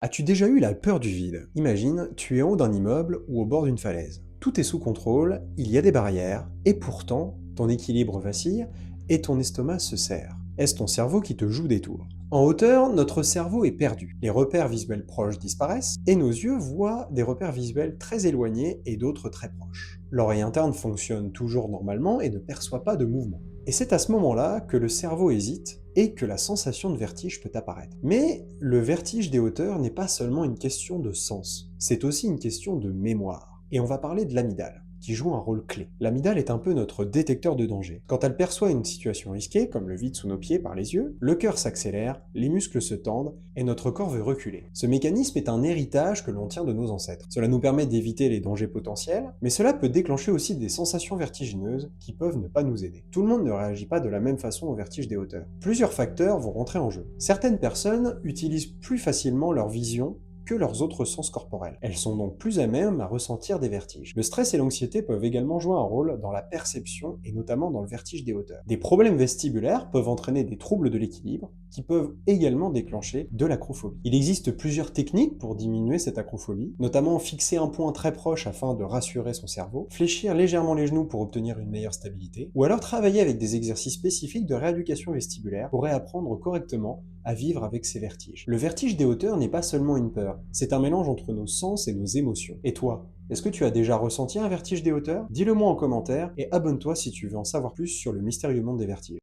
As-tu déjà eu la peur du vide? Imagine, tu es en haut d'un immeuble ou au bord d'une falaise. Tout est sous contrôle, il y a des barrières, et pourtant, ton équilibre vacille et ton estomac se serre. Est-ce ton cerveau qui te joue des tours? En hauteur, notre cerveau est perdu. Les repères visuels proches disparaissent, et nos yeux voient des repères visuels très éloignés et d'autres très proches. L'oreille interne fonctionne toujours normalement et ne perçoit pas de mouvement. Et c'est à ce moment-là que le cerveau hésite et que la sensation de vertige peut apparaître. Mais le vertige des hauteurs n'est pas seulement une question de sens, c'est aussi une question de mémoire. Et on va parler de l'amygdale, qui joue un rôle clé. L'amygdale est un peu notre détecteur de danger. Quand elle perçoit une situation risquée, comme le vide sous nos pieds par les yeux, le cœur s'accélère, les muscles se tendent, et notre corps veut reculer. Ce mécanisme est un héritage que l'on tient de nos ancêtres. Cela nous permet d'éviter les dangers potentiels, mais cela peut déclencher aussi des sensations vertigineuses qui peuvent ne pas nous aider. Tout le monde ne réagit pas de la même façon au vertige des hauteurs. Plusieurs facteurs vont rentrer en jeu. Certaines personnes utilisent plus facilement leur vision que leurs autres sens corporels. Elles sont donc plus à même à ressentir des vertiges. Le stress et l'anxiété peuvent également jouer un rôle dans la perception et notamment dans le vertige des hauteurs. Des problèmes vestibulaires peuvent entraîner des troubles de l'équilibre qui peuvent également déclencher de l'acrophobie. Il existe plusieurs techniques pour diminuer cette acrophobie, notamment fixer un point très proche afin de rassurer son cerveau, fléchir légèrement les genoux pour obtenir une meilleure stabilité, ou alors travailler avec des exercices spécifiques de rééducation vestibulaire pour réapprendre correctement à vivre avec ces vertiges. Le vertige des hauteurs n'est pas seulement une peur, c'est un mélange entre nos sens et nos émotions. Et toi, est-ce que tu as déjà ressenti un vertige des hauteurs? Dis-le moi en commentaire et abonne-toi si tu veux en savoir plus sur le mystérieux monde des vertiges.